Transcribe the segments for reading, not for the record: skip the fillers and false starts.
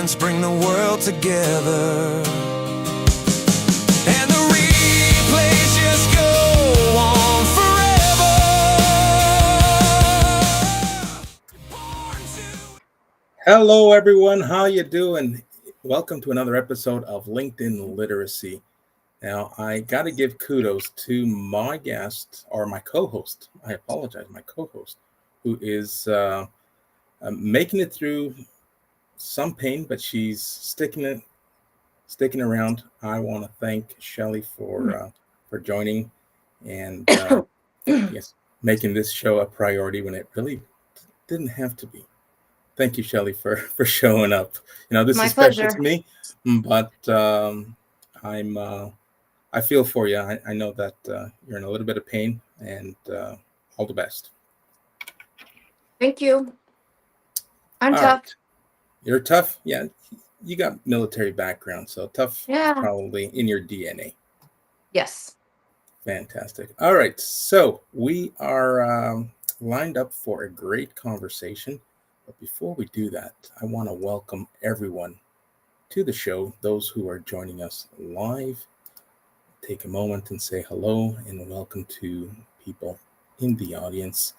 hands bring the world together. And the replays just go on forever. Hello, everyone. How you doing? Welcome to another episode of LinkedIn Literacy. Now, I got to give kudos to my guest or my co-host. I apologize, my co-host, who is making it through some pain, but she's sticking around. I want to thank Shelly for joining and yes, making this show a priority when it really didn't have to be. Thank you, Shelly, for showing up. You know, this My is special pleasure. to me, but I'm I feel for you. I know that you're in a little bit of pain, and all the best. Thank you. I'm All tough. right, you're tough. Yeah, you got military background, so tough is Yeah. probably in your DNA. Yes. Fantastic. All right, so we are lined up for a great conversation. But before we do that, I want to welcome everyone to the show, those who are joining us live. Take a moment and say hello and welcome to people in the audience.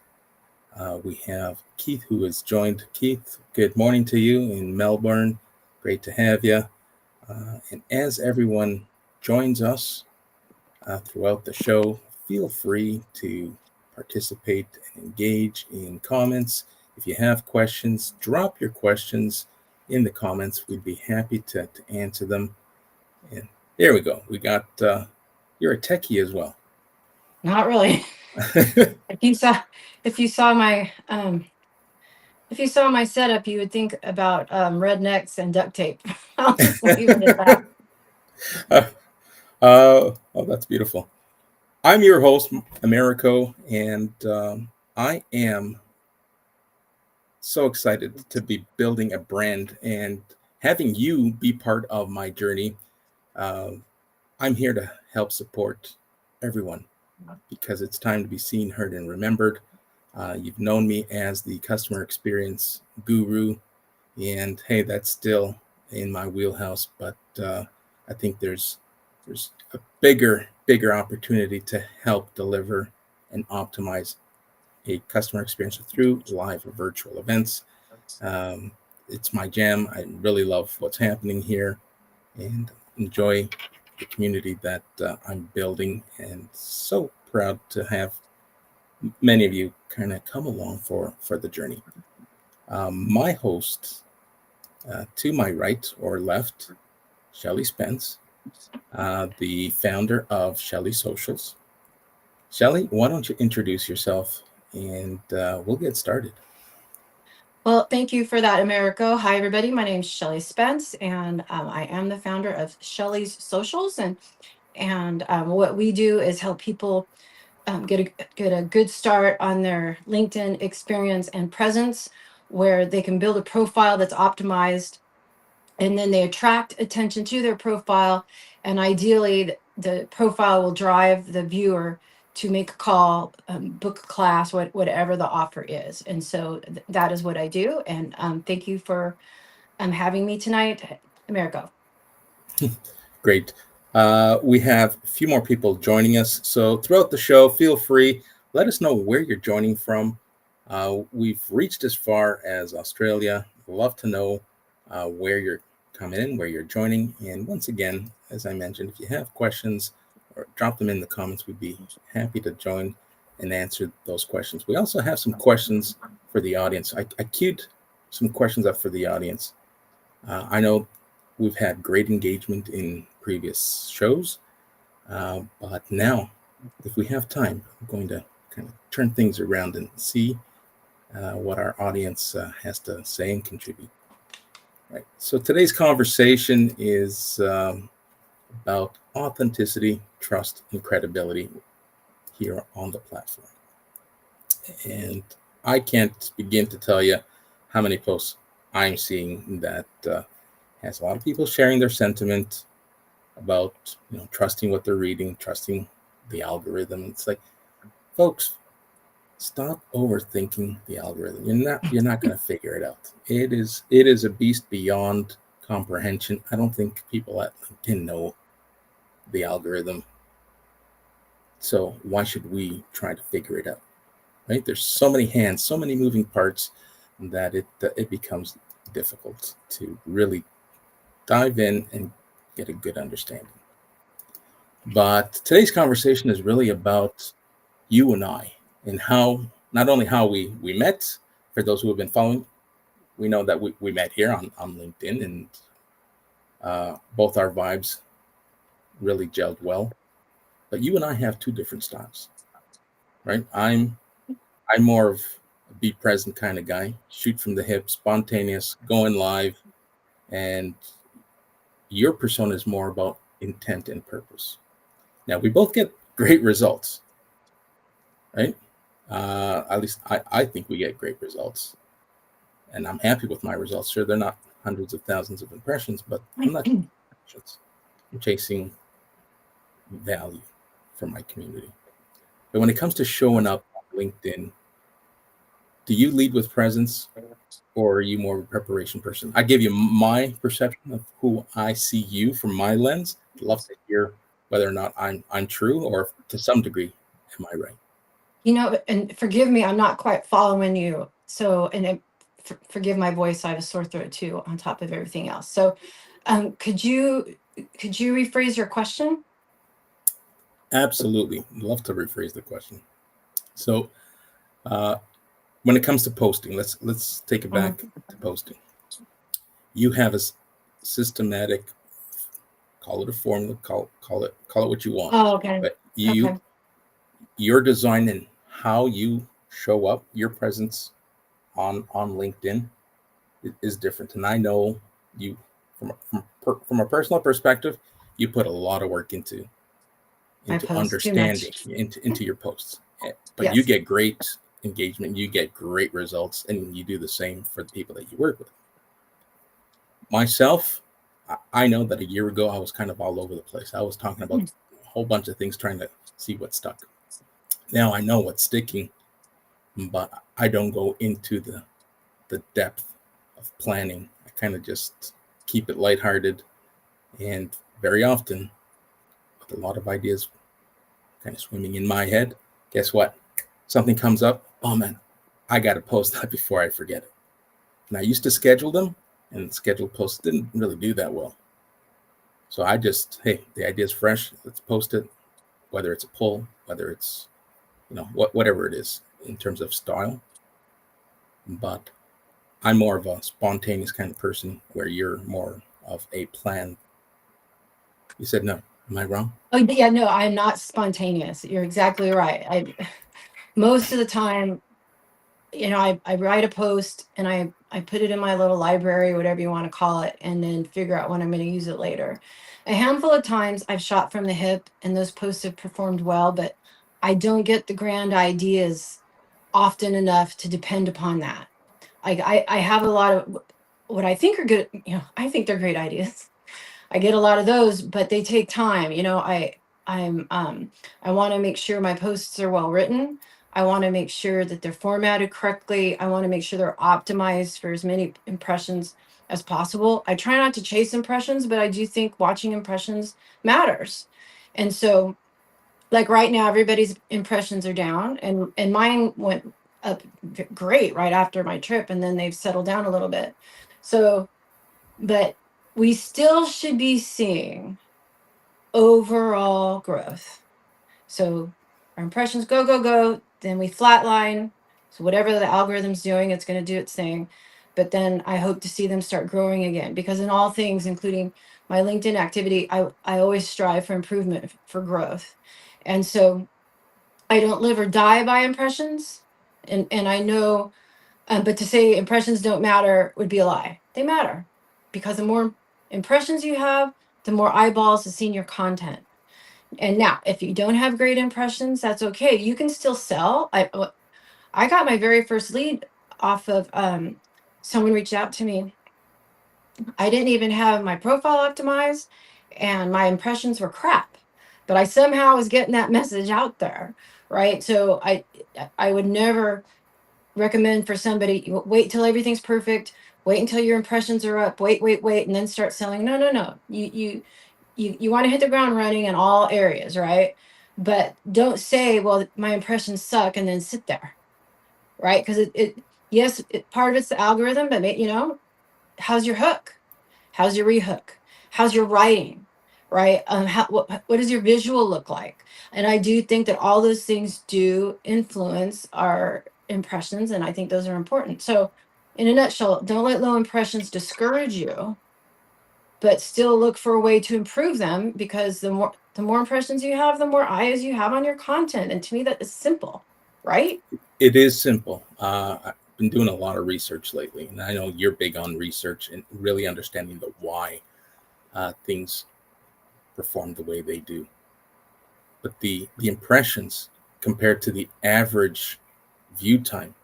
We have Keith who has joined. Keith, good morning to you in Melbourne. Great to have you. And as everyone joins us throughout the show, feel free to participate and engage in comments. If you have questions, drop your questions in the comments. We'd be happy to answer them. And there we go. We got, you're a techie as well. Not really. If you saw my setup, you would think about rednecks and duct tape. I'll just leave it at that. Oh, that's beautiful. I'm your host, Americo, and I am so excited to be building a brand and having you be part of my journey. Uh, I'm here to help support everyone because it's time to be seen, heard, and remembered. You've known me as the customer experience guru, and hey, that's still in my wheelhouse. But I think there's a bigger opportunity to help deliver and optimize a customer experience through live or virtual events. Um, it's my jam. I really love what's happening here and enjoy the community that I'm building, and so proud to have many of you kind of come along for the journey. My host, to my right or left, Shelly Spence, the founder of Shelly Socials. Shelly, why don't you introduce yourself and we'll get started. Well, thank you for that, Americo. Hi, everybody. My name is Shelly Spence, and I am the founder of Shelly's Socials. And what we do is help people get a good start on their LinkedIn experience and presence, where they can build a profile that's optimized, and then they attract attention to their profile, and ideally the profile will drive the viewer to make a call, book a class, whatever the offer is. And so that is what I do. And thank you for having me tonight, Americo. Great. We have a few more people joining us. So throughout the show, feel free, let us know where you're joining from. We've reached as far as Australia. Love to know where you're coming in, where you're joining. And once again, as I mentioned, if you have questions or drop them in the comments, we'd be happy to join and answer those questions. We also have some questions for the audience. I queued some questions up for the audience. I know we've had great engagement in previous shows, but now, if we have time, I'm going to kind of turn things around and see what our audience has to say and contribute. Right. So today's conversation is about authenticity, trust, and credibility here on the platform. And I can't begin to tell you how many posts I'm seeing that has a lot of people sharing their sentiment about trusting what they're reading, trusting the algorithm. It's like, folks, stop overthinking the algorithm. You're not going to figure it out. It is a beast beyond comprehension. I don't think people at LinkedIn know the algorithm. So why should we try to figure it out? Right? There's so many hands, so many moving parts that it becomes difficult to really dive in and get a good understanding. But today's conversation is really about you and I, and how, not only how we met. For those who have been following, we know that we met here on LinkedIn, and both our vibes really gelled well. But you and I have two different styles, right? I'm more of a be present kind of guy, shoot from the hip, spontaneous, going live, and your persona is more about intent and purpose. Now we both get great results, right? At least I think we get great results, and I'm happy with my results. Sure, they're not hundreds of thousands of impressions, but I'm not chasing impressions. I'm chasing value for my community. But when it comes to showing up on LinkedIn, do you lead with presence, or are you more of a preparation person? I give you my perception of who I see you from my lens. I'd love to hear whether or not I'm true, or to some degree, am I right? And forgive me, I'm not quite following you. So, forgive my voice. I have a sore throat too, on top of everything else. So, could you rephrase your question? Absolutely. I'd love to rephrase the question. So, uh, when it comes to posting, let's take it back to posting. You have a systematic, call it a formula, call it what you want, Oh, okay. but Okay. your design and how you show up, your presence on LinkedIn is different. And I know you, from a personal perspective, you put a lot of work into I post too much. understanding into your posts. But you Yes. get great engagement, you get great results, and you do the same for the people that you work with. Myself, I know that a year ago I was kind of all over the place. I was talking about a whole bunch of things, trying to see what stuck. Now I know what's sticking, but I don't go into the depth of planning. I kind of just keep it lighthearted, and very often, with a lot of ideas kind of swimming in my head, guess what? Something comes up. Oh man, I got to post that before I forget it. And I used to schedule them, and scheduled posts didn't really do that well. So I just, hey, the idea's fresh. Let's post it, whether it's a poll, whether it's, whatever it is in terms of style. But I'm more of a spontaneous kind of person, where you're more of a plan. You said no. Am I wrong? Oh, yeah, no, I'm not spontaneous. You're exactly right. Most of the time, I write a post and I put it in my little library, whatever you want to call it, and then figure out when I'm going to use it later. A handful of times I've shot from the hip and those posts have performed well, but I don't get the grand ideas often enough to depend upon that. I have a lot of what I think are good, I think they're great ideas. I get a lot of those, but they take time. I want to make sure my posts are well written. I want to make sure that they're formatted correctly. I want to make sure they're optimized for as many impressions as possible. I try not to chase impressions, but I do think watching impressions matters. And so, like right now, everybody's impressions are down, and mine went up great right after my trip, and then they've settled down a little bit. So, but we still should be seeing overall growth. So our impressions go, go, go, then we flatline. So whatever the algorithm's doing, it's going to do its thing. But then I hope to see them start growing again, because in all things, including my LinkedIn activity, I always strive for improvement, for growth. And so I don't live or die by impressions. And I know, but to say impressions don't matter would be a lie. They matter, because the more impressions you have, the more eyeballs have seen your content. And now, if you don't have great impressions, that's okay. You can still sell. I got my very first lead off of someone reached out to me. I didn't even have my profile optimized, and my impressions were crap. But I somehow was getting that message out there, right? So I would never recommend for somebody, wait till everything's perfect, wait until your impressions are up, wait, and then start selling. No, no, no. You want to hit the ground running in all areas, right? But don't say, well, my impressions suck, and then sit there, right? Because yes, part of it's the algorithm, but how's your hook? How's your rehook? How's your writing? Right? What does your visual look like? And I do think that all those things do influence our impressions, and I think those are important. So, in a nutshell, don't let low impressions discourage you, but still look for a way to improve them, because the more impressions you have, the more eyes you have on your content. And to me, that is simple, right? It is simple. I've been doing a lot of research lately, and I know you're big on research and really understanding the why things perform the way they do. But the impressions compared to the average view time,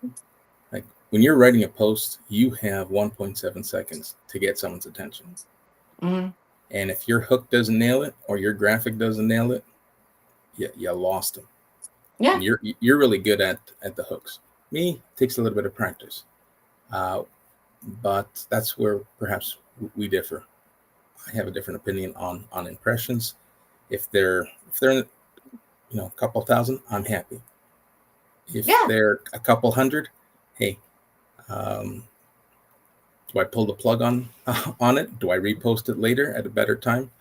like when you're writing a post, you have 1.7 seconds to get someone's attention. Mhm. And if your hook doesn't nail it or your graphic doesn't nail it, you lost them. Yeah. And you're really good at the hooks. Me, it takes a little bit of practice, but that's where perhaps we differ. I have a different opinion on impressions. If they're a couple thousand, I'm happy. If Yeah. they're a couple hundred, hey, um, do I pull the plug on it? Do I repost it later at a better time?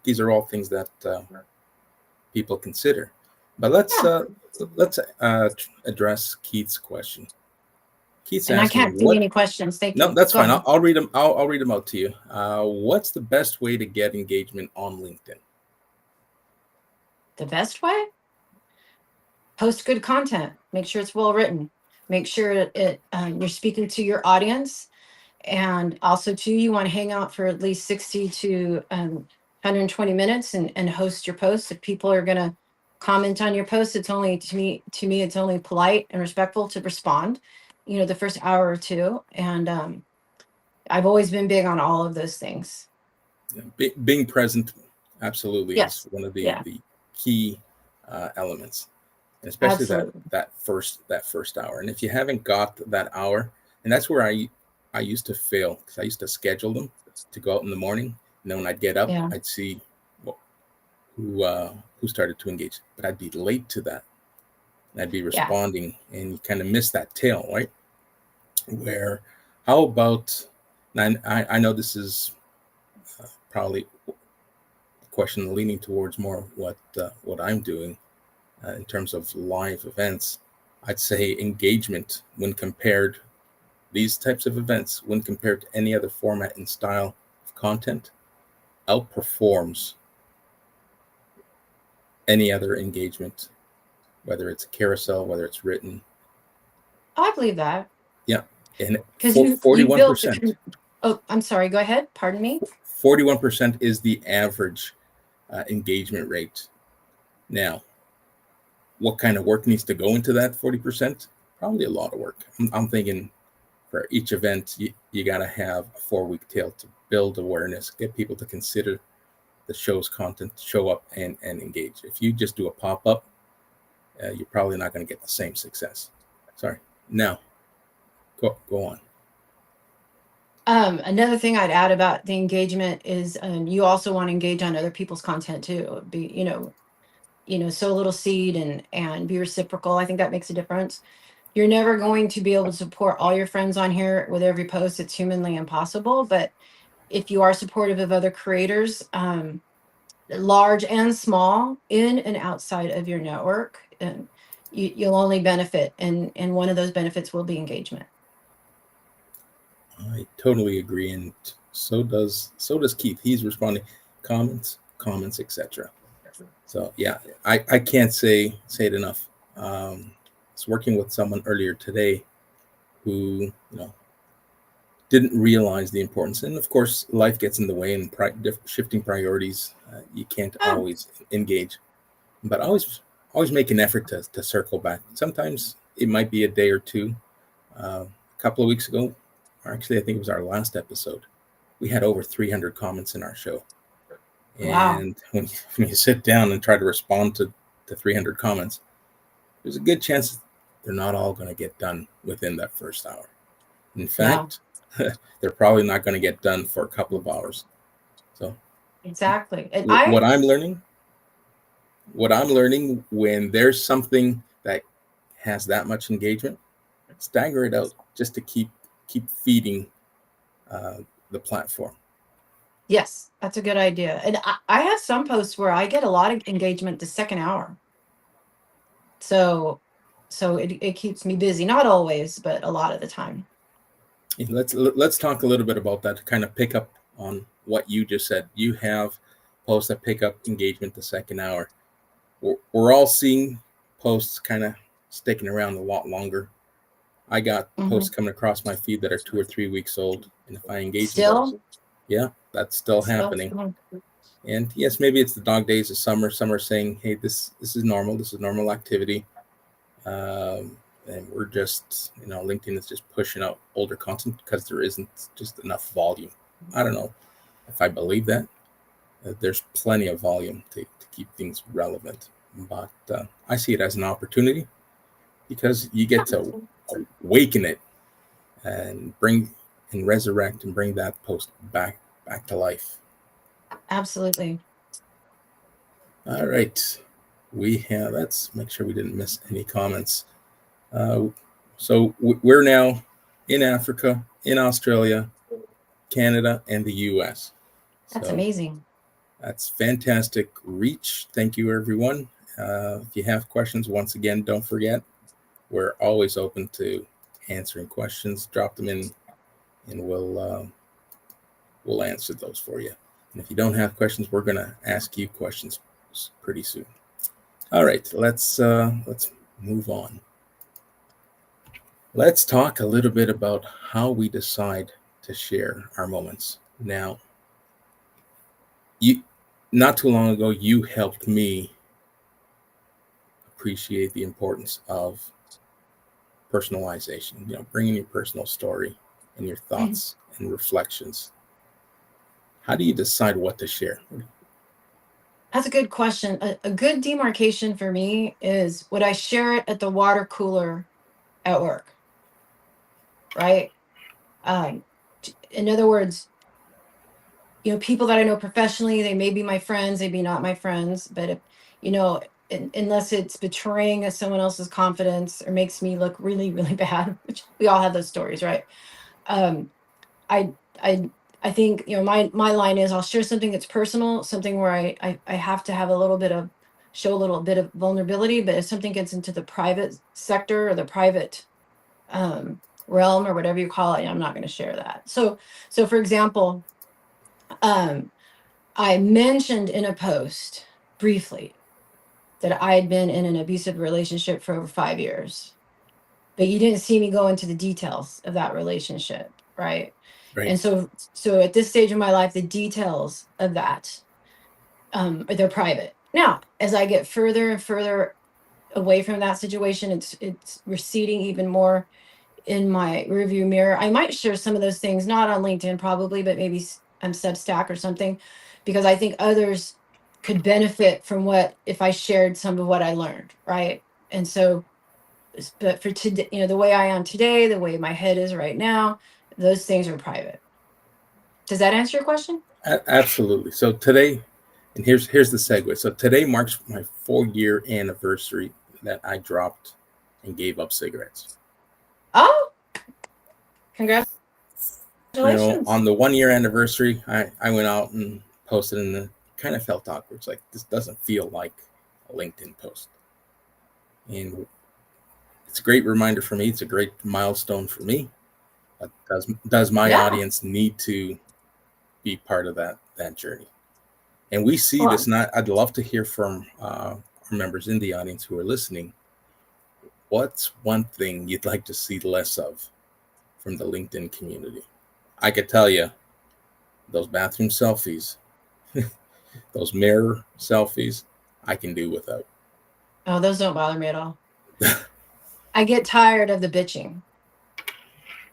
These are all things that people consider. But let's Yeah. address Keith's question. Keith's And I asking can't see what. any questions. Thank No, you. that's Go fine. ahead. I'll read them. I'll read them out to you. What's the best way to get engagement on LinkedIn? The best way? Post good content. Make sure it's well written. Make sure you're speaking to your audience. And also, too, you want to hang out for at least 60 to 120 minutes and host your posts. If people are going to comment on your post, it's only to me, it's only polite and respectful to respond, the first hour or two. And I've always been big on all of those things. Being present absolutely is Yes. one of Yeah, the key elements, and especially absolutely. that first hour. And if you haven't got that hour, and that's where I used to fail, because I used to schedule them to go out in the morning, and then when I'd get up, Yeah. I'd see who started to engage, but I'd be late to that, and I'd be Yeah. responding, and you kind of miss that tail, right? Where, how about, and I know this is probably a question leaning towards more what I'm doing in terms of live events. I'd say engagement, when compared, these types of events, when compared to any other format and style of content, outperforms any other engagement, whether it's a carousel, whether it's written. I believe that, Yeah. And because you built the 41%. Oh, I'm sorry. Go ahead. Pardon me. 41% is the average engagement rate. Now, what kind of work needs to go into that 40%? Probably a lot of work. I'm thinking for each event, you got to have a 4-week tail to build awareness, get people to consider the show's content, show up and engage. If you just do a pop-up, you're probably not going to get the same success. Sorry. Now, go on. Another thing I'd add about the engagement is you also want to engage on other people's content too. Sow a little seed and be reciprocal. I think that makes a difference. You're never going to be able to support all your friends on here with every post. It's humanly impossible. But if you are supportive of other creators, large and small, in and outside of your network, you'll only benefit, and one of those benefits will be engagement. I totally agree, and so does Keith. He's responding, comments, etc. So yeah, I can't say it enough. I was working with someone earlier today who didn't realize the importance, and of course, life gets in the way and shifting priorities. You can't Oh, always engage, but always make an effort to circle back. Sometimes it might be a day or two. A couple of weeks ago, or actually, I think it was our last episode, we had over 300 comments in our show. wow. And when you sit down and try to respond to 300 comments, there's a good chance they're not all going to get done within that first hour. In Yeah. fact, they're probably not going to get done for a couple of hours. So Exactly. And what I'm learning when there's something that has that much engagement, stagger it out just to keep feeding the platform. Yes, that's a good idea. And I have some posts where I get a lot of engagement the second hour. So it keeps me busy. Not always, but a lot of the time. Let's talk a little bit about that to kind of pick up on what you just said. You have posts that pick up engagement the second hour. We're all seeing posts kind of sticking around a lot longer. I got posts coming across my feed that are 2 or 3 weeks old, and if I engage Still? with those, yeah, that's still happening. And yes, maybe it's the dog days of summer. Some are saying, "Hey, this is normal. This is normal activity," and we're just, LinkedIn is just pushing out older content because there isn't just enough volume. I don't know if I believe that. There's plenty of volume to keep things relevant, but I see it as an opportunity because you get to awaken it and resurrect and bring that post back to life. Absolutely. All right, let's make sure we didn't miss any comments. So we're now in Africa, in Australia, Canada, and the US. That's amazing. That's fantastic reach. Thank you, everyone. If you have questions, once again, don't forget, we're always open to answering questions. Drop them in, and we'll answer those for you. And if you don't have questions, we're going to ask you questions pretty soon. All right, let's move on. Let's talk a little bit about how we decide to share our moments. Now, not too long ago, you helped me appreciate the importance of personalization, bringing your personal story and your thoughts and reflections. How do you decide what to share? That's a good question. A good demarcation for me is, would I share it at the water cooler at work? Right? In other words, people that I know professionally, they may be my friends, they be not my friends, but if, unless it's betraying someone else's confidence or makes me look really, really bad, which we all have those stories, right? I think, my line is, I'll share something that's personal, something where I have to have show a little bit of vulnerability, but if something gets into the private sector or the private realm or whatever you call it, I'm not going to share that. So for example, I mentioned in a post briefly that I had been in an abusive relationship for over 5 years, but you didn't see me go into the details of that relationship, right? Right. And so at this stage of my life, the details of that, they're private. Now, as I get further and further away from that situation, it's receding even more in my rearview mirror. I might share some of those things, not on LinkedIn probably, but maybe Substack or something, because I think others could benefit from if I shared some of what I learned, right? And so, but for today, the way I am today, the way my head is right now, those things are private. Does that answer your question? Absolutely. So today, and here's the segue. So today marks my 4-year anniversary that I dropped and gave up cigarettes. Oh, congratulations. On the 1-year anniversary, I went out and posted, and it kind of felt awkward. It's like, this doesn't feel like a LinkedIn post. And it's a great reminder for me. It's a great milestone for me. But does my audience need to be part of that journey? And we see this, and I'd love to hear from our members in the audience who are listening. What's one thing you'd like to see less of from the LinkedIn community? I could tell you, those bathroom selfies, those mirror selfies, I can do without. Oh, those don't bother me at all. I get tired of the bitching.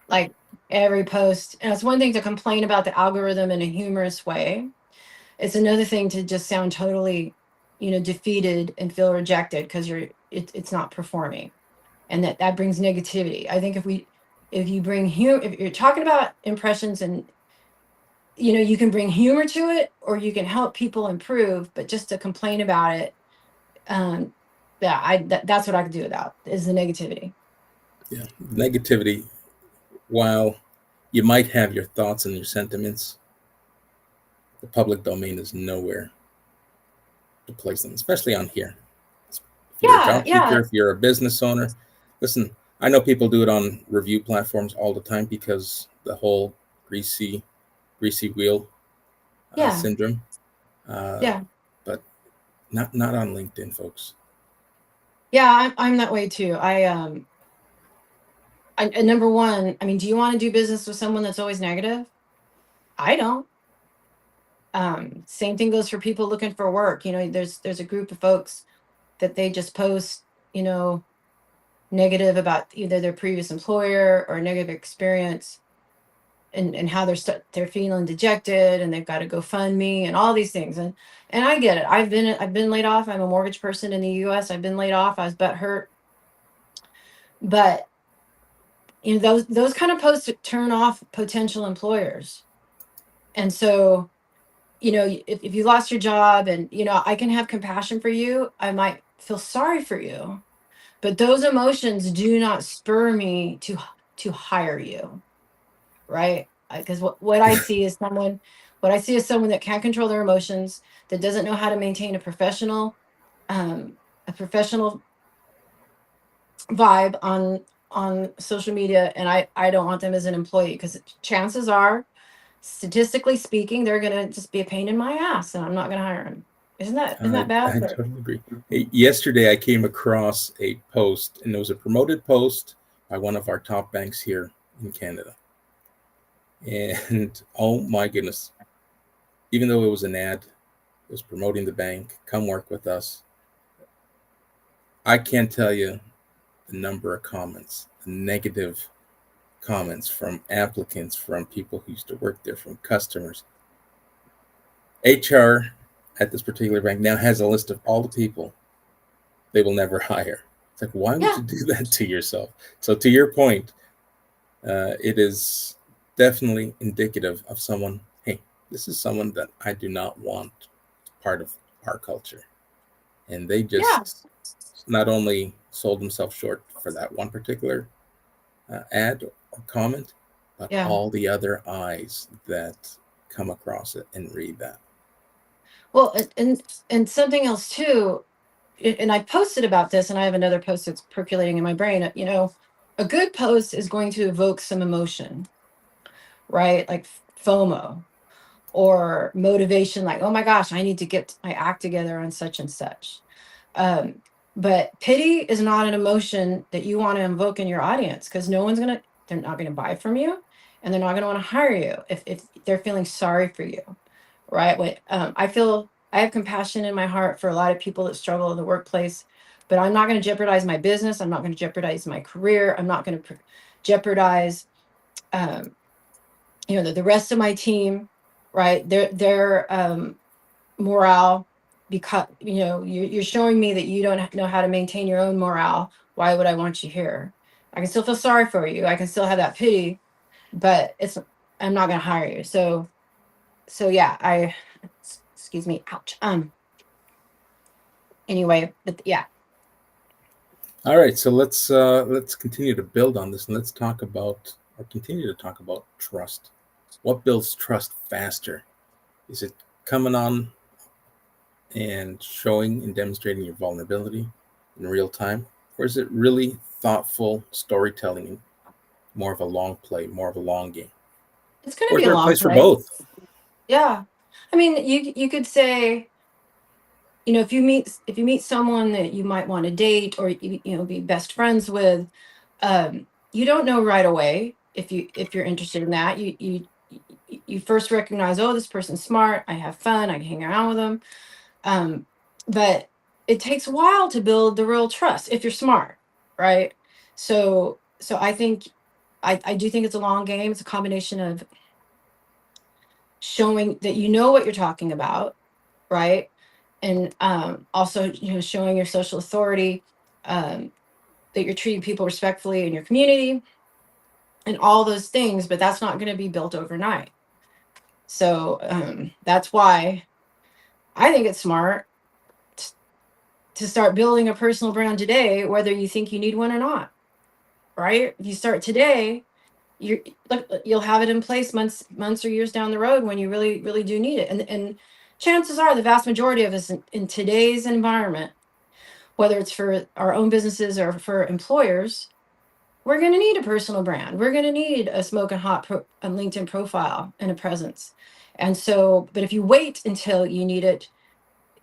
Like every post, and it's one thing to complain about the algorithm in a humorous way. It's another thing to just sound totally, defeated and feel rejected because it's not performing, and that brings negativity. I think if we if you bring humor, if you're talking about impressions, and you can bring humor to it, or you can help people improve, but just to complain about it, um, yeah, that's what I could do without, is the negativity. Yeah, negativity. While you might have your thoughts and your sentiments, the public domain is nowhere to place them, especially on here. If you're a Yeah, job yeah, seeker, if you're a business owner, listen, I know people do it on review platforms all the time because the whole greasy wheel yeah, syndrome. Uh, yeah, but not on LinkedIn, folks. yeah. I'm that way too. And number one, I mean, do you want to do business with someone that's always negative? I don't. Same thing goes for people looking for work. There's a group of folks that they just post, you know, negative about either their previous employer or a negative experience, and how they're feeling dejected, and they've got to GoFundMe and all these things. And I get it. I've been laid off. I'm a mortgage person in the US. I've been laid off. I was butt hurt. But those kind of posts turn off potential employers. And so, if you lost your job, and I can have compassion for you, I might feel sorry for you, but those emotions do not spur me to hire you, right? Because what I see is someone that can't control their emotions, that doesn't know how to maintain um, a professional vibe on social media, and I don't want them as an employee, because chances are, statistically speaking, they're gonna just be a pain in my ass, and I'm not gonna hire them. Isn't that bad? I totally agree. Hey, yesterday, I came across a post, and it was a promoted post by one of our top banks here in Canada. And oh my goodness, even though it was an ad, it was promoting the bank, come work with us. I can't tell you the number of comments, the negative comments from applicants, from people who used to work there, from customers. HR at this particular bank now has a list of all the people they will never hire. It's like, why would Yeah, you do that to yourself? So, to your point, it is definitely indicative of someone. Hey, this is someone that I do not want part of our culture, and they yeah, just not only sold themselves short for that one particular ad or comment, but yeah. all the other eyes that come across it and read that. Well, and something else too, and I posted about this, and I have another post that's percolating in my brain. A good post is going to evoke some emotion, right? Like FOMO, or motivation, like, oh my gosh, I need to get my act together on such and such. Um, but pity is not an emotion that you want to invoke in your audience, because they're not gonna buy from you, and they're not gonna want to hire you if they're feeling sorry for you, right? I have compassion in my heart for a lot of people that struggle in the workplace, but I'm not going to jeopardize my business. I'm not going to jeopardize my career. I'm not going to jeopardize, um, the rest of my team, right? Their morale, because you're showing me that you don't know how to maintain your own morale. Why would I want you here? I can still feel sorry for you. I can still have that pity, but I'm not going to hire you. So yeah, excuse me, ouch. Anyway, but yeah. All right, so let's continue to build on this, and let's talk about, or continue to talk about, trust. What builds trust faster? Is it coming on and showing and demonstrating your vulnerability in real time, or is it really thoughtful storytelling, more of a long play, more of a long game, It's going to or is be a there a long place for play. both? Yeah. I mean, you could say, if you meet someone that you might want to date, or be best friends with, you don't know right away if you're interested in that. You first recognize, oh, this person's smart. I have fun. I can hang around with them. Um, but it takes a while to build the real trust if you're smart, right? So I think I do think it's a long game. It's a combination of showing that you know what you're talking about, right? And also, showing your social authority, um, that you're treating people respectfully in your community, and all those things, but that's not going to be built overnight. So that's why I think it's smart to start building a personal brand today, whether you think you need one or not. Right? If you start today, you'll have it in place months or years down the road when you really do need it. And chances are the vast majority of us in today's environment, whether it's for our own businesses or for employers, we're going to need a personal brand. We're going to need a smoking hot a LinkedIn profile and a presence. And so, but if you wait until you need it,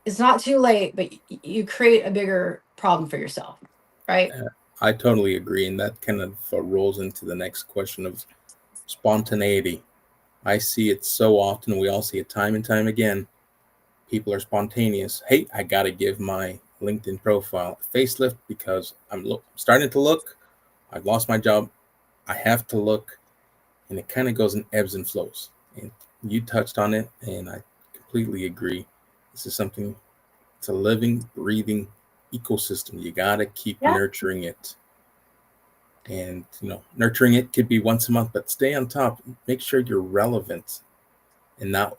it's not too late, but you create a bigger problem for yourself, right? I totally agree. And that kind of rolls into the next question of spontaneity. I see it so often. We all see it time and time again. People are spontaneous. Hey, I got to give my LinkedIn profile a facelift because I'm starting to look. I've lost my job. I have to look. And it kind of goes in ebbs and flows. And you touched on it, and I completely agree. This is something, it's a living, breathing ecosystem. You got to keep nurturing it. And, nurturing it could be once a month, but stay on top. Make sure you're relevant and not,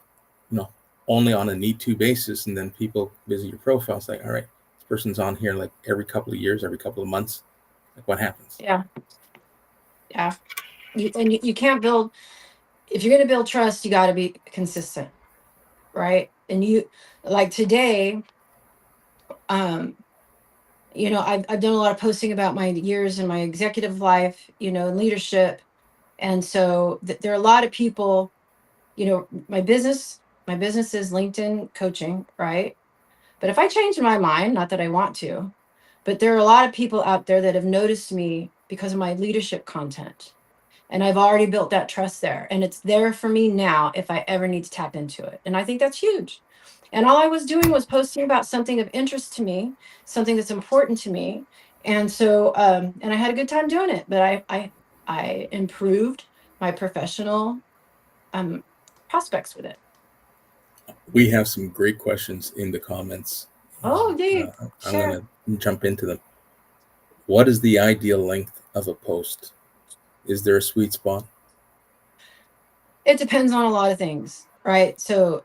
only on a need to basis. And then people visit your profile. It's like, all right, this person's on here like every couple of years, every couple of months. Like, what happens? Yeah. You can't build, if you're going to build trust, you got to be consistent. Right. And you, like today, I've done a lot of posting about my years in my executive life, and leadership. And so there are a lot of people, my business is LinkedIn coaching, right? But if I change my mind, not that I want to, but there are a lot of people out there that have noticed me because of my leadership content. And I've already built that trust there. And it's there for me now if I ever need to tap into it. And I think that's huge. And all I was doing was posting about something of interest to me, something that's important to me. And so, and I had a good time doing it, but I improved my professional prospects with it. We have some great questions in the comments. Oh, dude. I'm going to jump into them. What is the ideal length of a post? Is there a sweet spot? It depends on a lot of things, right? So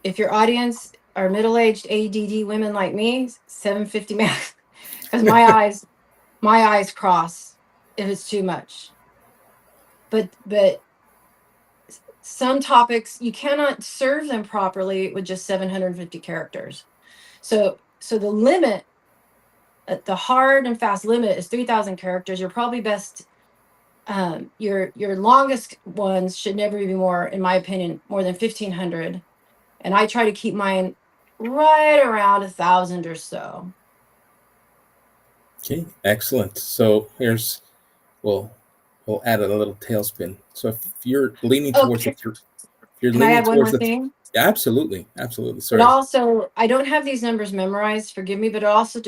if your audience are middle-aged ADD women like me, 750 max, because my eyes cross if it's too much. But some topics, you cannot serve them properly with just 750 characters. So the limit, the hard and fast limit is 3,000 characters. You're probably best, your longest ones should never be more, in my opinion, more than 1,500. And I try to keep mine right around 1,000 or so. Okay, excellent. So we'll add a little tailspin. So if you're leaning towards Can I add one more thing? Absolutely. Sorry. But also, I don't have these numbers memorized, forgive me, but it also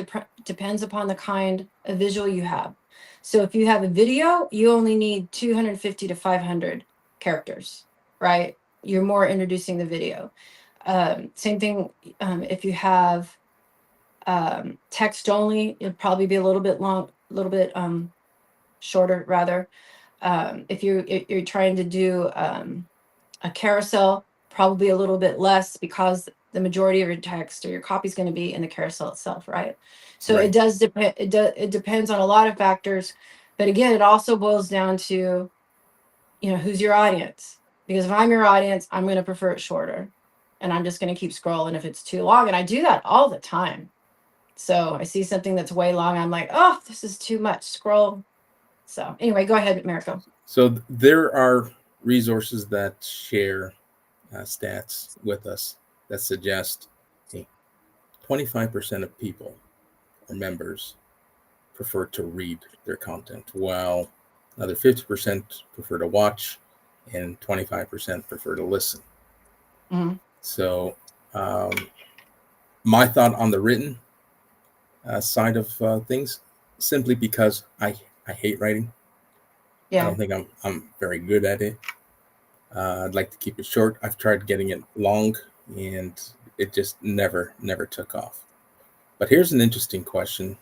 depends upon the kind of visual you have. So if you have a video, you only need 250 to 500 characters, right? You're more introducing the video. Same thing if you have text only, it'd probably be a little bit shorter rather. If you're trying to do a carousel, probably a little bit less because the majority of your text or your copy is going to be in the carousel itself, right? So Right. it does depend. It depends on a lot of factors, but again, it also boils down to, who's your audience? Because if I'm your audience, I'm going to prefer it shorter, and I'm just going to keep scrolling if it's too long, and I do that all the time. So I see something that's way long, I'm like, oh, this is too much. Scroll. So anyway, go ahead, Mariko. So there are resources that share stats with us that suggest 25% of people or members prefer to read their content, while another 50% prefer to watch and 25% prefer to listen. Mm-hmm. So my thought on the written side of things, simply because I hate writing. I don't think I'm very good at it. I'd like to keep it short. I've tried getting it long, and it just never took off. But here's an interesting question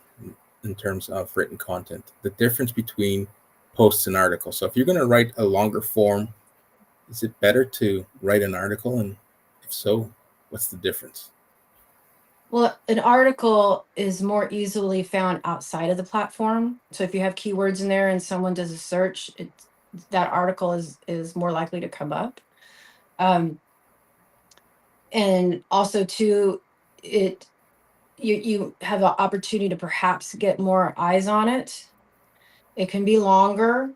in terms of written content: the difference between posts and articles. So if you're going to write a longer form, is it better to write an article? And if so, what's the difference? Well, an article is more easily found outside of the platform. So if you have keywords in there and someone does a search, that article is more likely to come up. And also too, you have an opportunity to perhaps get more eyes on it. It can be longer,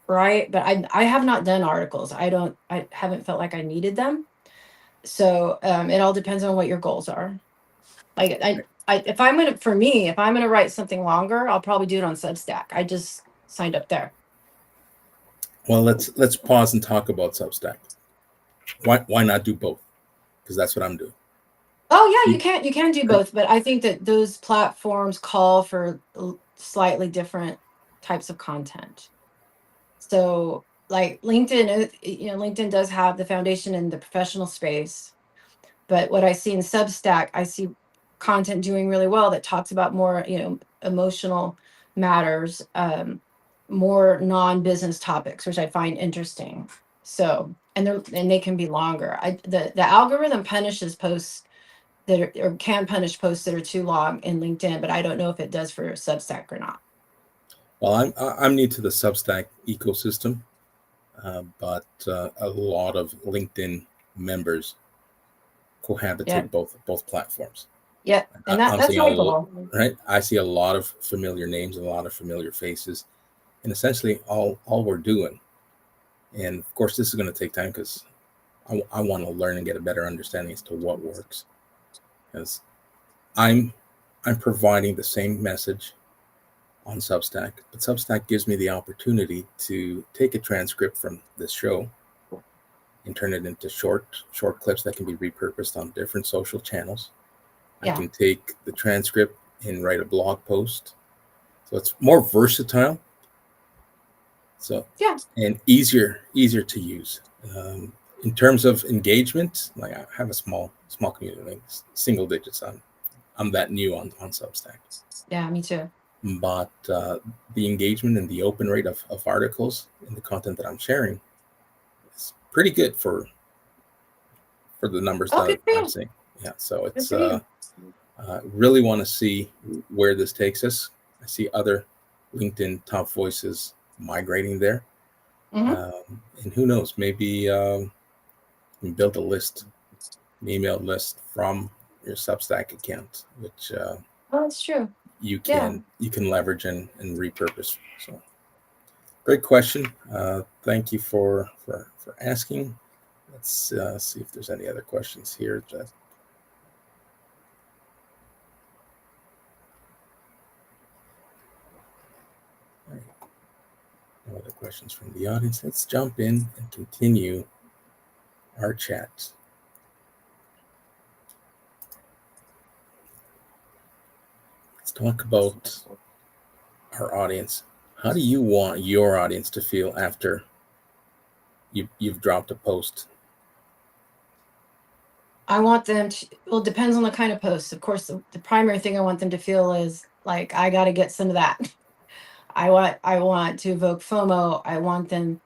right? But I have not done articles. I haven't felt like I needed them. So it all depends on what your goals are. Like if I'm gonna write something longer, I'll probably do it on Substack. I just signed up there. Well, let's pause and talk about Substack. Why not do both? Because that's what I'm doing. Oh yeah, you can do both, but I think that those platforms call for slightly different types of content. So like LinkedIn, LinkedIn does have the foundation in the professional space, but what I see in Substack, I see content doing really well that talks about more, emotional matters, more non-business topics, which I find interesting. So, and they can be longer. The algorithm punishes posts that or can punish posts that are too long in LinkedIn, but I don't know if it does for Substack or not. Well, I'm new to the Substack ecosystem, but a lot of LinkedIn members cohabitate both platforms. Yeah, and that's my goal. Right? I see a lot of familiar names and a lot of familiar faces, and essentially all we're doing. And of course, this is going to take time because I want to learn and get a better understanding as to what works. Because I'm providing the same message on Substack, but Substack gives me the opportunity to take a transcript from this show and turn it into short clips that can be repurposed on different social channels. Yeah. I can take the transcript and write a blog post. So it's more versatile. So yeah, and easier to use. In terms of engagement, like I have a small community, like single digits. I'm that new on Substack. Yeah, me too. But the engagement and the open rate of articles and the content that I'm sharing is pretty good for the numbers that I'm seeing. Yeah, so it's really want to see where this takes us. I see other LinkedIn top voices migrating there. Mm-hmm. And who knows, maybe you can build a list, an email list from your Substack account, which that's true. You can leverage and repurpose. So great question. Thank you for asking. Let's see if there's any other questions here. No other questions from the audience. Let's jump in and continue our chat. Let's talk about our audience. How do you want your audience to feel after you've dropped a post? I want them to, well, it depends on the kind of post. Of course, the primary thing I want them to feel is like, I got to get some of that. I want to evoke FOMO. I want them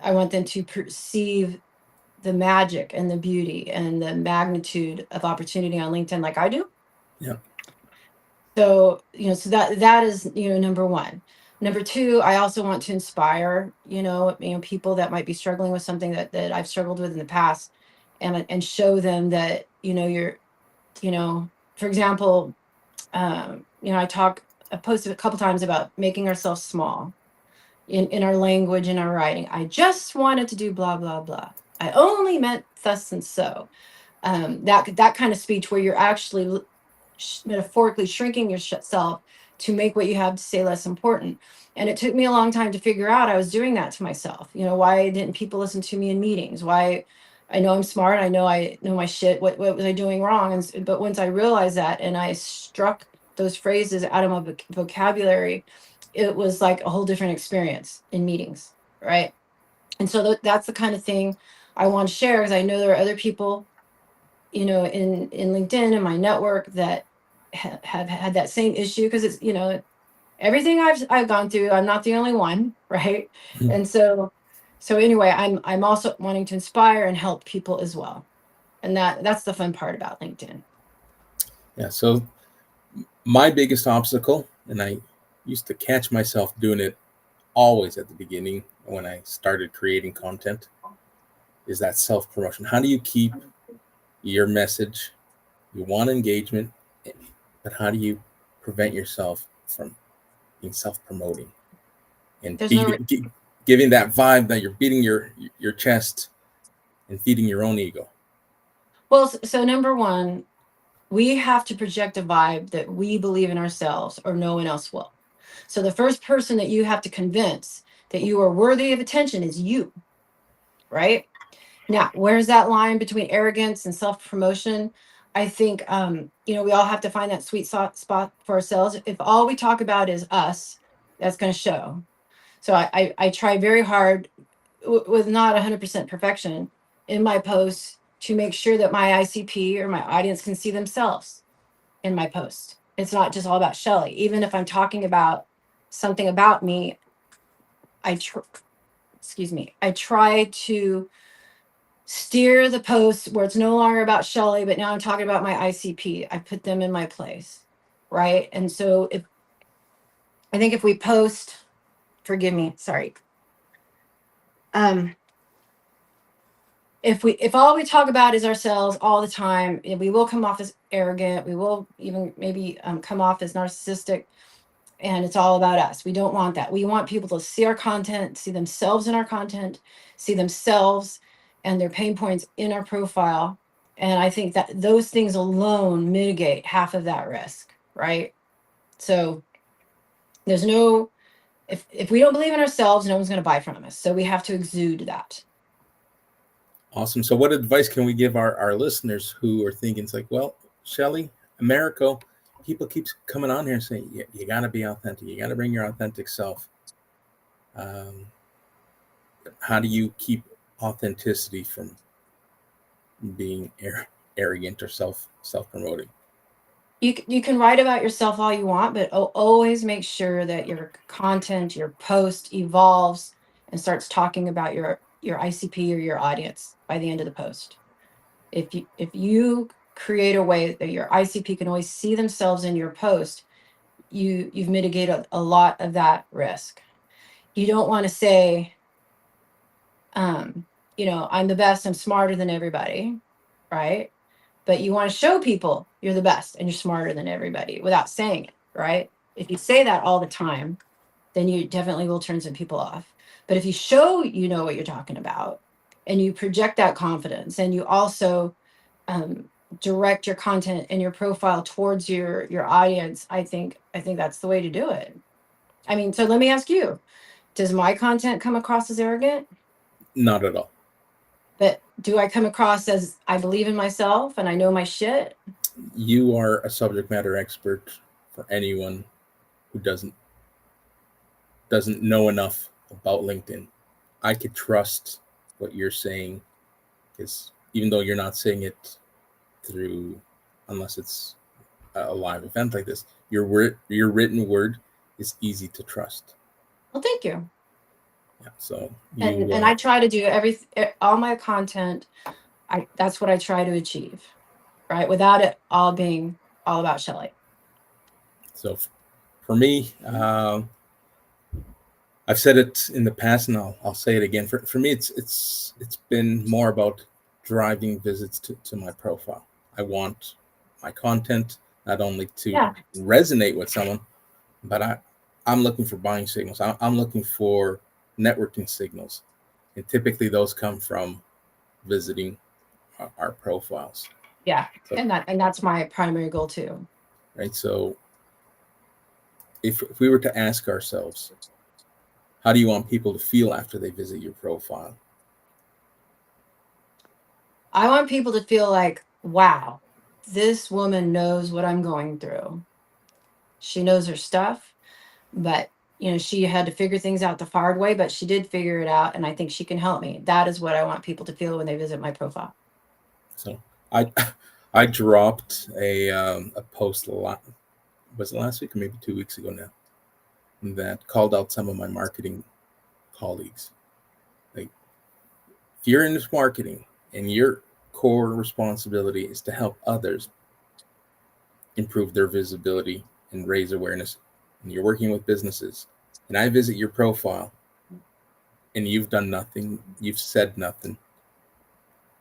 to perceive the magic and the beauty and the magnitude of opportunity on LinkedIn like I do. Yeah. So, so that is, number one. Number two, I also want to inspire, people that might be struggling with something that I've struggled with in the past, and show them that, you're, for example, I posted a couple times about making ourselves small in our language, in our writing. I just wanted to do blah, blah, blah. I only meant thus and so. That kind of speech where you're actually metaphorically shrinking yourself to make what you have to say less important. And it took me a long time to figure out I was doing that to myself. Why didn't people listen to me in meetings? Why? I know I'm smart. I know my shit. What was I doing wrong? But once I realized that and I struck those phrases out of my vocabulary, it was like a whole different experience in meetings, right? And so that's the kind of thing I want to share, because I know there are other people, in LinkedIn and my network that have had that same issue, because it's, Everything I've gone through, I'm not the only one, right? And so anyway, I'm also wanting to inspire and help people as well. And that's the fun part about LinkedIn. Yeah. So my biggest obstacle, and I used to catch myself doing it always at the beginning when I started creating content, is that self promotion. How do you keep your message? You want engagement, but how do you prevent yourself from being self promoting and There's no giving that vibe that you're beating your chest and feeding your own ego? well, so number one, we have to project a vibe that we believe in ourselves or no one else will. So the first person that you have to convince that you are worthy of attention is you, right? Now, where's that line between arrogance and self-promotion? I think we all have to find that sweet spot for ourselves. If all we talk about is us, that's going to show. So I try very hard with not 100% perfection in my posts to make sure that my ICP or my audience can see themselves in my post. It's not just all about Shelly. Even if I'm talking about something about me, I try to steer the post where it's no longer about Shelly, but now I'm talking about my ICP. I put them in my place, right? And so I think if we post, forgive me, sorry. If all we talk about is ourselves all the time, we will come off as arrogant. We will even maybe come off as narcissistic, and it's all about us. We don't want that. We want people to see our content, see themselves in our content, see themselves and their pain points in our profile. And I think that those things alone mitigate half of that risk, right? So there's no, if we don't believe in ourselves, no one's going to buy from us. So we have to exude that. Awesome. So what advice can we give our listeners who are thinking, it's like, well, Shelly, Americo, people keep coming on here saying, you got to be authentic. You got to bring your authentic self. How do you keep authenticity from being arrogant or self-promoting? You can write about yourself all you want, but always make sure that your content, your post evolves and starts talking about your ICP or your audience by the end of the post. If you create a way that your ICP can always see themselves in your post, you've mitigated a lot of that risk. You don't want to say, I'm the best, I'm smarter than everybody, right? But you want to show people you're the best and you're smarter than everybody without saying it, right? If you say that all the time, then you definitely will turn some people off. But if you show you know what you're talking about and you project that confidence and you also direct your content and your profile towards your audience, I think that's the way to do it. I mean, so let me ask you, does my content come across as arrogant? Not at all. But do I come across as I believe in myself and I know my shit? You are a subject matter expert for anyone who doesn't know enough about LinkedIn. I could trust what you're saying, because even though you're not saying it through, unless it's a live event like this, your written word is easy to trust. Well, thank you. Yeah, so And I try to do all my content. That's what I try to achieve, right? Without it all being all about Shelly. So for me, I've said it in the past, and I'll say it again. For me, it's been more about driving visits to my profile. I want my content not only to resonate with someone, but I'm looking for buying signals. I'm looking for networking signals, and typically those come from visiting our profiles. Yeah, so, and that's my primary goal too. Right. So if we were to ask ourselves, how do you want people to feel after they visit your profile? I want people to feel like, wow, this woman knows what I'm going through. She knows her stuff, but she had to figure things out the hard way, but she did figure it out, and I think she can help me. That is what I want people to feel when they visit my profile. So I dropped a post was it last week or maybe 2 weeks ago now? that called out some of my marketing colleagues. Like, if you're in this marketing and your core responsibility is to help others improve their visibility and raise awareness, and you're working with businesses, and I visit your profile and you've done nothing, you've said nothing,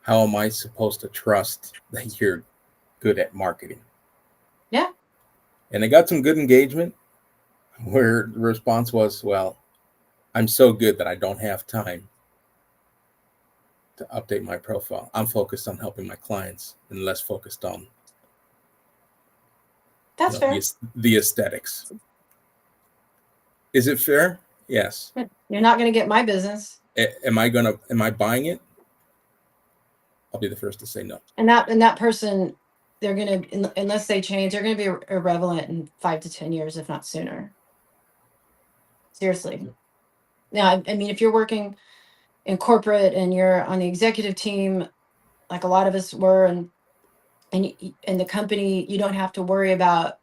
how am I supposed to trust that you're good at marketing? Yeah. And I got some good engagement where the response was, well, I'm so good that I don't have time to update my profile. I'm focused on helping my clients and less focused on That's fair. the aesthetics. Is it fair? Yes. You're not going to get my business. Am I buying it? I'll be the first to say no. And that person, they're going to, unless they change, they're going to be irrelevant in 5 to 10 years, if not sooner. Seriously. Now, I mean, if you're working in corporate and you're on the executive team, like a lot of us were, and the company, you don't have to worry about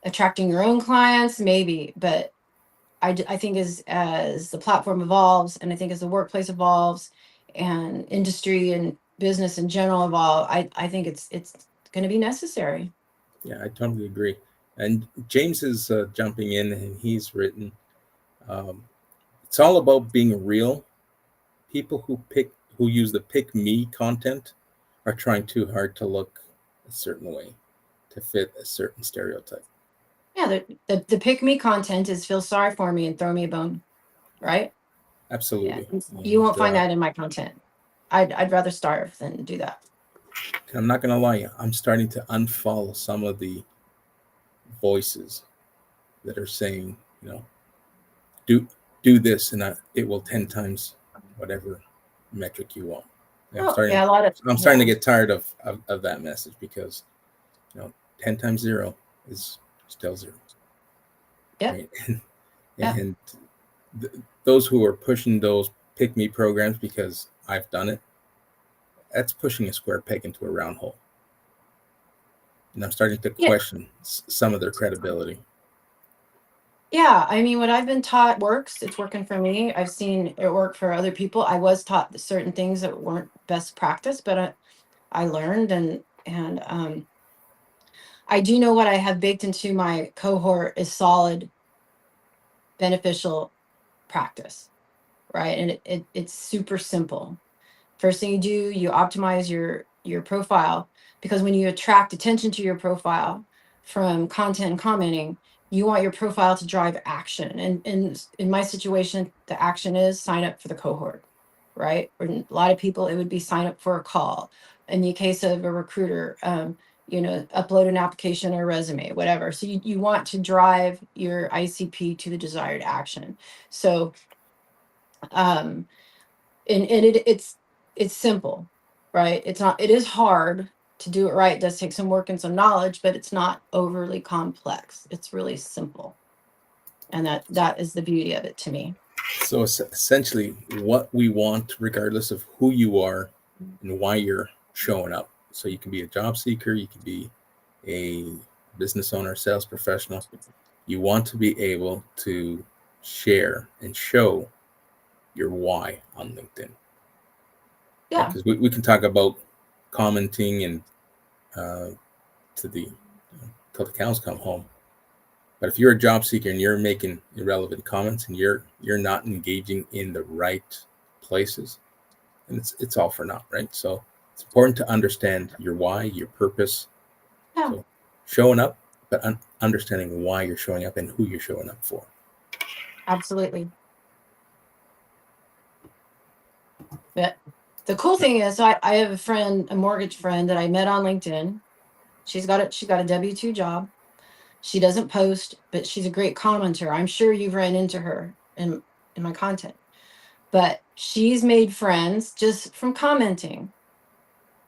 attracting your own clients, maybe, but I think as the platform evolves, and I think as the workplace evolves, and industry and business in general evolve, I think it's going to be necessary. Yeah, I totally agree. And James is jumping in, and he's written, it's all about being real. People who use the pick me content are trying too hard to look a certain way, to fit a certain stereotype. Yeah, the pick me content is feel sorry for me and throw me a bone, right? Absolutely. Yeah. You won't find that in my content. I'd rather starve than do that. I'm not gonna lie, I'm starting to unfollow some of the voices that are saying, do this and it will 10 times whatever metric you want. I'm starting to get tired of that message, because 10 times 0 is still 0. Yeah. Right? And those who are pushing those pick me programs because I've done it, that's pushing a square peg into a round hole. And I'm starting to question some of their credibility. Yeah, I mean, what I've been taught works. It's working for me. I've seen it work for other people. I was taught certain things that weren't best practice, but I learned, and I do know what I have baked into my cohort is solid, beneficial practice, right? And it's super simple. First thing you do, you optimize your profile, because when you attract attention to your profile from content and commenting, you want your profile to drive action. And in my situation, the action is sign up for the cohort, right? Or a lot of people, it would be sign up for a call. In the case of a recruiter, upload an application or resume, whatever. So you want to drive your ICP to the desired action. So, and it's simple, right? It is hard to do it right. It does take some work and some knowledge, but it's not overly complex. It's really simple. And that is the beauty of it to me. So essentially what we want, regardless of who you are and why you're showing up. So you can be a job seeker, you can be a business owner, sales professional. You want to be able to share and show your why on LinkedIn. Yeah. Because we can talk about commenting and till the cows come home. But if you're a job seeker and you're making irrelevant comments and you're not engaging in the right places, and it's all for naught, right? So it's important to understand your why, your purpose. Yeah. So showing up, but understanding why you're showing up and who you're showing up for. Absolutely. But the cool thing is, I have a friend, a mortgage friend that I met on LinkedIn. She's got a W-2 job. She doesn't post, but she's a great commenter. I'm sure you've ran into her in my content. But she's made friends just from commenting,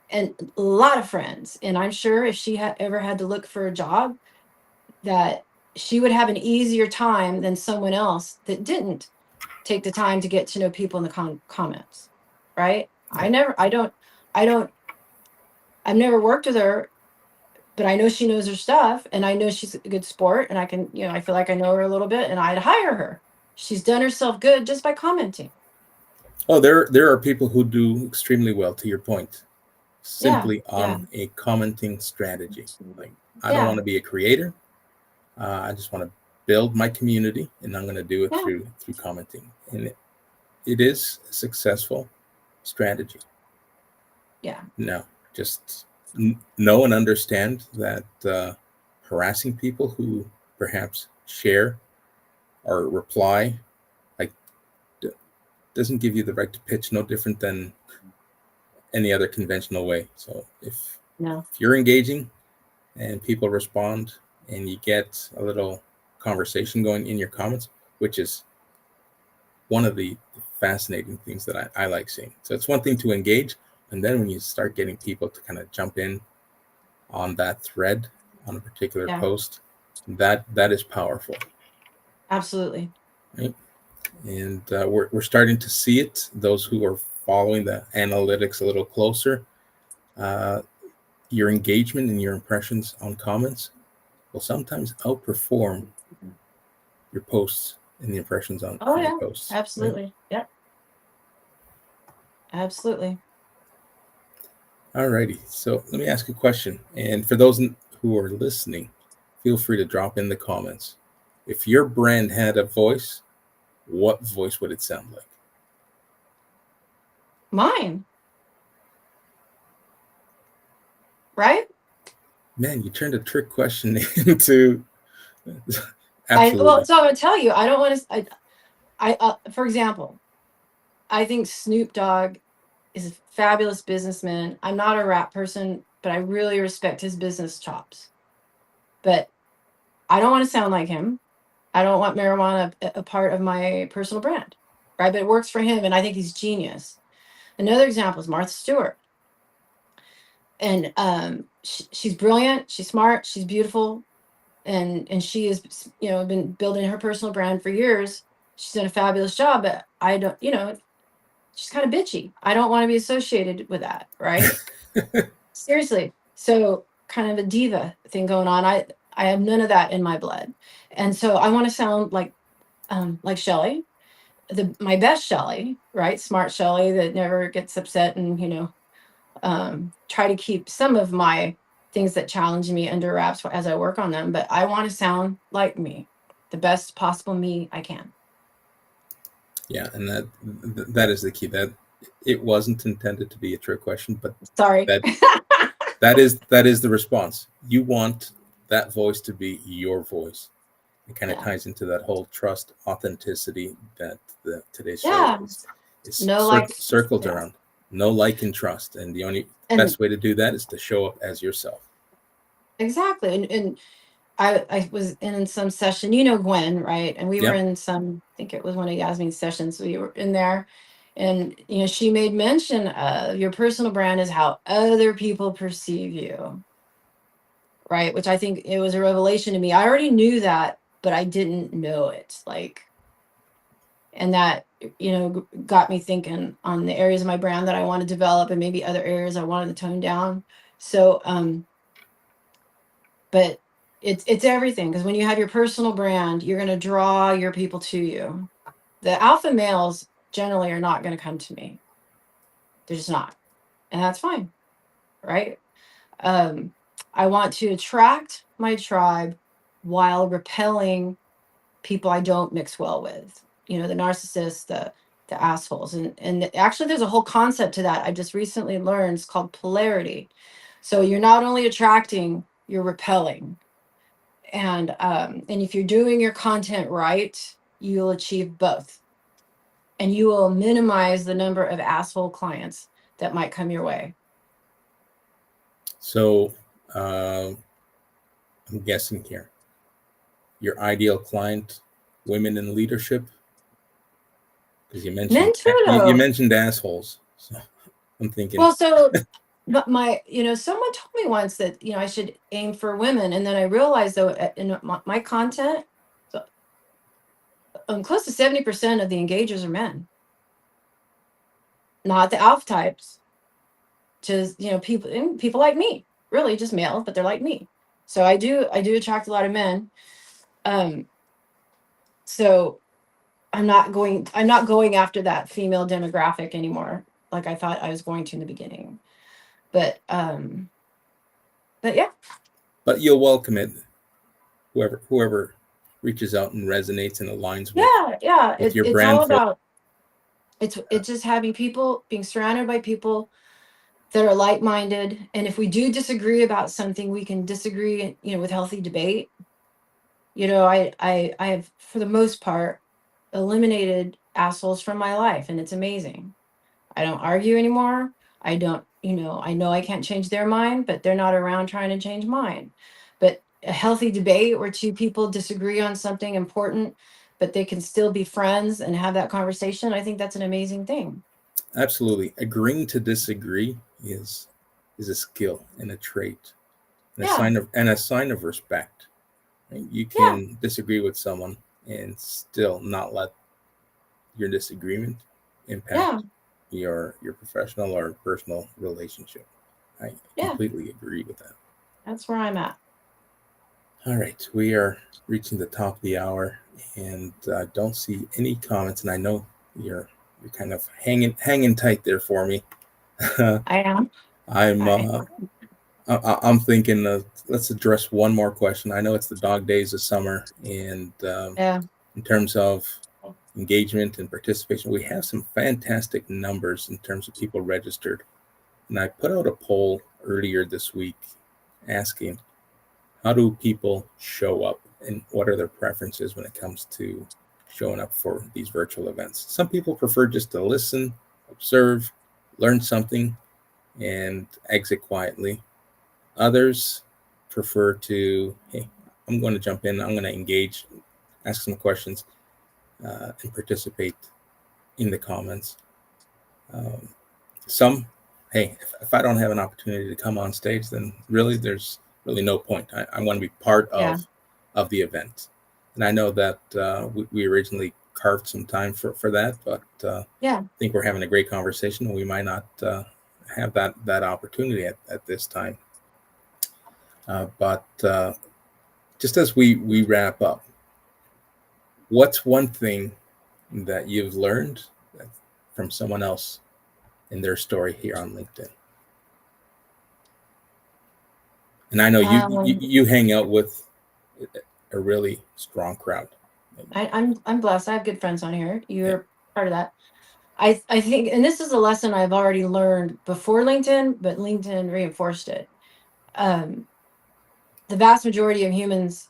and a lot of friends. And I'm sure if she had ever had to look for a job, that she would have an easier time than someone else that didn't take the time to get to know people in the comments, right? I've never worked with her, but I know she knows her stuff, and I know she's a good sport, and I can, I feel like I know her a little bit, and I'd hire her. She's done herself good just by commenting. Oh, there are people who do extremely well, to your point, Yeah, simply yeah, on a commenting strategy. Like, I don't want yeah, to be a creator. I just want to build my community, and I'm going to do it yeah, through commenting, and it is a successful strategy. yeah. No, just know and understand that harassing people who perhaps share or reply, like, d- doesn't give you the right to pitch, no different than any other conventional way. So No, if you're engaging and people respond and you get a little conversation going in your comments, which is one of the fascinating things that I like seeing. So it's one thing to engage, and then when you start getting people to kind of jump in on that thread on a particular yeah, post, that is powerful, absolutely. right? And we're starting to see it. Those who are following the analytics a little closer, uh, your engagement and your impressions on comments will sometimes outperform your posts and the impressions on Oh your yeah, posts, right? absolutely. Yep, absolutely. Alrighty. So let me ask a question. And for those who are listening, feel free to drop in the comments. If your brand had a voice, what voice would it sound like? Mine, right? Man, you turned a trick question into Well, absolutely. so I'm gonna tell you, I don't want to. For example, I think Snoop Dogg is a fabulous businessman. I'm not a rap person, but I really respect his business chops. But I don't want to sound like him. I don't want marijuana a part of my personal brand, right? But it works for him, and I think he's genius. Another example is Martha Stewart, and she's brilliant, she's smart, she's beautiful, and she has been building her personal brand for years. She's done a fabulous job, but I don't, she's kind of bitchy. I don't want to be associated with that, right? Seriously. So kind of a diva thing going on. I have none of that in my blood. And so I want to sound like Shelly, my best Shelly, right? Smart Shelly that never gets upset, and try to keep some of my things that challenge me under wraps as I work on them. But I want to sound like me, the best possible me I can. Yeah, and that is the key. That it wasn't intended to be a trick question, but Sorry. that that is the response. You want that voice to be your voice. It kind of Yeah. ties into that whole trust, authenticity that today's show Yeah. is No, like, circled yeah. around. No, like, and trust, and the only And best way to do that is to show up as yourself. exactly. And I was in some session, Gwen, right? And we were Yep. in I think it was one of Yasmin's sessions. We were in there, and she made mention of your personal brand is how other people perceive you, right? Which I think it was a revelation to me. I already knew that, but I didn't know it. And that, got me thinking on the areas of my brand that I want to develop, and maybe other areas I wanted to tone down. So, but it's everything, because when you have your personal brand, you're going to draw your people to you. The alpha males generally are not going to come to me. They're just not, and that's fine, right? I want to attract my tribe while repelling people I don't mix well with. The narcissists, the assholes, and actually, there's a whole concept to that I just recently learned. It's called polarity. So you're not only attracting, you're repelling. And if you're doing your content right, you'll achieve both, and you will minimize the number of asshole clients that might come your way. So I'm guessing here, your ideal client, women in leadership, because you Men mentioned too, you though. mentioned assholes. So I'm thinking, Well, so, but someone told me once that I should aim for women, and then I realized, though, in my content, so, close to 70% of the engagers are men, not the alpha types, just people like me, really just male, but they're like me. So I do attract a lot of men. So I'm not going after that female demographic anymore, like I thought I was going to in the beginning. But yeah. But you'll welcome it, whoever reaches out and resonates and aligns with Yeah. your It's brand all for about it's just having people, being surrounded by people that are like-minded. And if we do disagree about something, we can disagree, with healthy debate. I have, for the most part, eliminated assholes from my life, and it's amazing. I don't argue anymore. I don't, I know I can't change their mind, but they're not around trying to change mine. But a healthy debate where two people disagree on something important, but they can still be friends and have that conversation, I think that's an amazing thing. absolutely agreeing to disagree is a skill and a trait and Yeah. a sign of respect. Right? You Yeah. can disagree with someone and still not let your disagreement impact your professional or personal relationship. I completely agree with that. That's where I'm at. All right, we are reaching the top of the hour, and don't see any comments. And I know you're kind of hanging tight there for me. I am. I'm thinking let's address one more question. I know it's the dog days of summer, and in terms of engagement and participation, we have some fantastic numbers in terms of people registered. And I put out a poll earlier this week asking, how do people show up and what are their preferences when it comes to showing up for these virtual events? Some people prefer just to listen, observe, learn something, and exit quietly. Others prefer to, hey, I'm going to jump in, I'm going to engage, ask some questions, and participate in the comments. Some, hey, if I don't have an opportunity to come on stage, then really there's really no point. I want to be part of the event. And I know that we originally carved some time for that, but I think we're having a great conversation, and we might not have that opportunity at this time. But just as we wrap up, what's one thing that you've learned from someone else in their story here on LinkedIn? And I know you hang out with a really strong crowd. I'm blessed. I have good friends on here. You're part of that. I think, and this is a lesson I've already learned before LinkedIn, but LinkedIn reinforced it. The vast majority of humans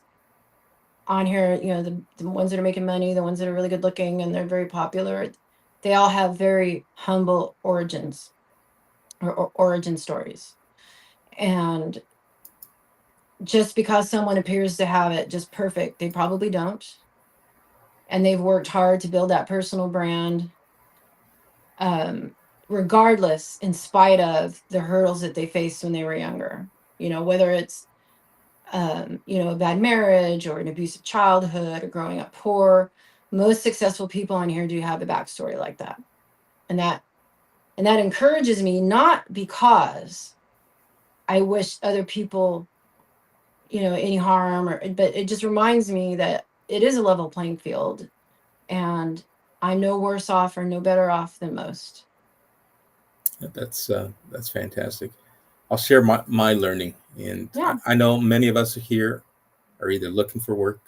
on here, the ones that are making money, the ones that are really good looking and they're very popular, they all have very humble origins or origin stories. And just because someone appears to have it just perfect, they probably don't. And they've worked hard to build that personal brand, regardless, in spite of the hurdles that they faced when they were younger. Whether it's a bad marriage or an abusive childhood or growing up poor, most successful people on here do have a backstory like that. And that encourages me, not because I wish other people, any harm, but it just reminds me that it is a level playing field and I'm no worse off or no better off than most. That's fantastic. I'll share my learning. And I know many of us here are either looking for work,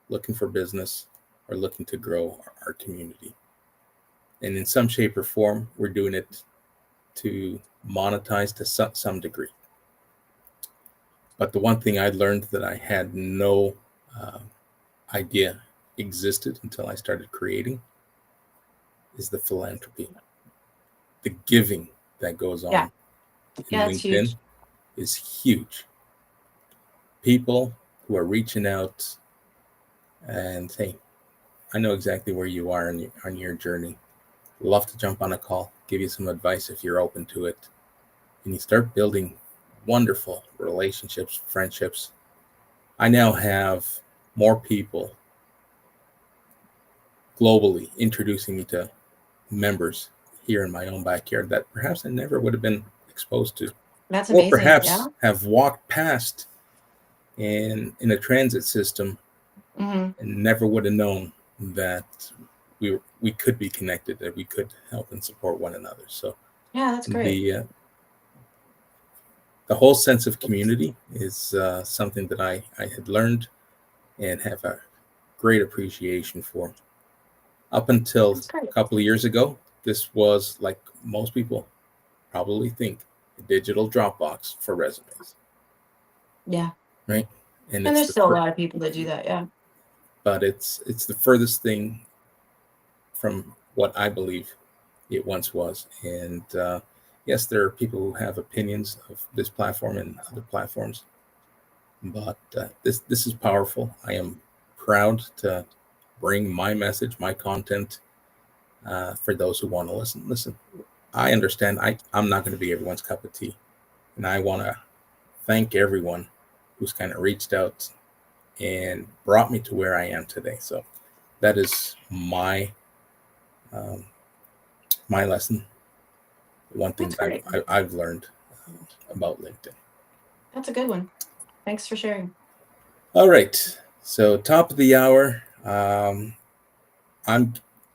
looking for business, or looking to grow our community. And in some shape or form, we're doing it to monetize to some degree. But the one thing I learned that I had no idea existed until I started creating is the philanthropy. The giving that goes on in LinkedIn is huge. People who are reaching out and hey, I know exactly where you are on your journey. Love to jump on a call, give you some advice if you're open to it. And you start building wonderful relationships, friendships. I now have more people globally introducing me to members here in my own backyard that perhaps I never would have been exposed to That's or amazing. Yeah. perhaps have walked past in a transit system Hmm. and never would have known that we could be connected, that we could help and support one another. So Yeah, that's great. the whole sense of community is something that I had learned and have a great appreciation for. Up until That's great. a couple of years ago, this was, like most people probably think, a digital Dropbox for resumes, Yeah. right? And And it's there's the still a lot of people that do that. Yeah. but it's the furthest thing from what I believe it once was. And yes, there are people who have opinions of this platform and other platforms, but this is powerful. I am proud to bring my message, my content, for those who want to listen. Listen, I understand. I'm not going to be everyone's cup of tea, and I want to thank everyone who's kind of reached out and brought me to where I am today. So that is um, my lesson. One thing That's great. I've learned about LinkedIn. That's a good one. Thanks for sharing. All right, so top of the hour. I'm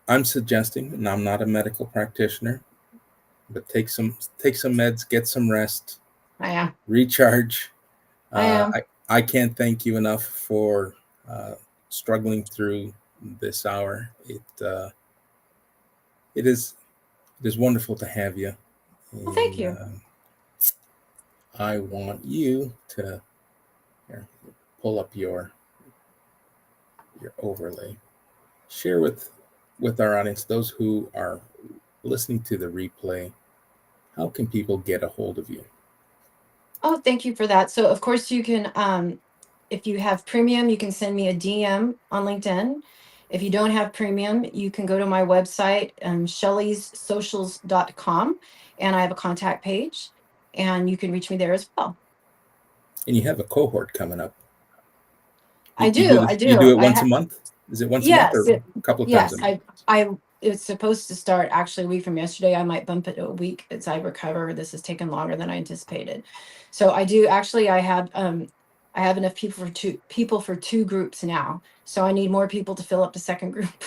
I'm suggesting, and I'm not a medical practitioner, but take some meds, get some rest, I am. recharge. I Uh, am. I can't thank you enough for struggling through this hour. It is wonderful to have you, Well, thank and you. I want you to here, pull up your overlay. Share with our audience, those who are listening to the replay. How can people get a hold of you? Oh, thank you for that. So, of course, you can, if you have premium, you can send me a DM on LinkedIn. If you don't have premium, you can go to my website, shelleysocials.com, and I have a contact page, and you can reach me there as well. And you have a cohort coming up. I You do do. I you do do. it once a month? Is it once a month or Yes. a couple of times a Yes. month? I, it's supposed to start actually a week from yesterday. I might bump it a week as I recover. This has taken longer than I anticipated. So I do actually, I have enough people for two groups now. So I need more people to fill up the second group.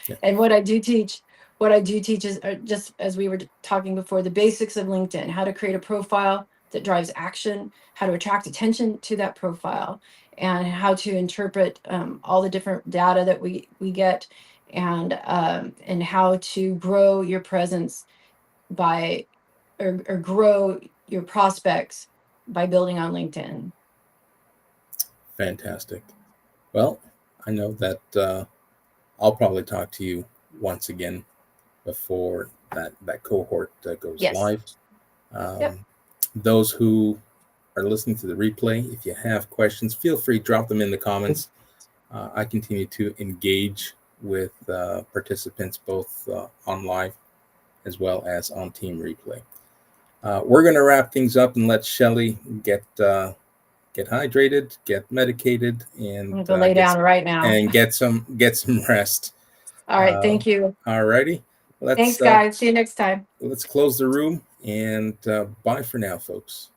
Yeah. And what I do teach is just as we were talking before, the basics of LinkedIn, how to create a profile that drives action, how to attract attention to that profile, and how to interpret all the different data that we get, and how to grow your presence by or grow your prospects by building on LinkedIn. Fantastic. Well, I know that I'll probably talk to you once again before that cohort goes Yes. live. Yep. Those who are listening to the replay, if you have questions, feel free, drop them in the comments. I continue to engage with participants both on live as well as on Team Replay. We're going to wrap things up and let Shelley get hydrated, get medicated, I'm and gonna go lay down right now. get some rest. All right. Thank you. All righty, Thanks, guys. See you next time. let's close the room and bye for now, folks.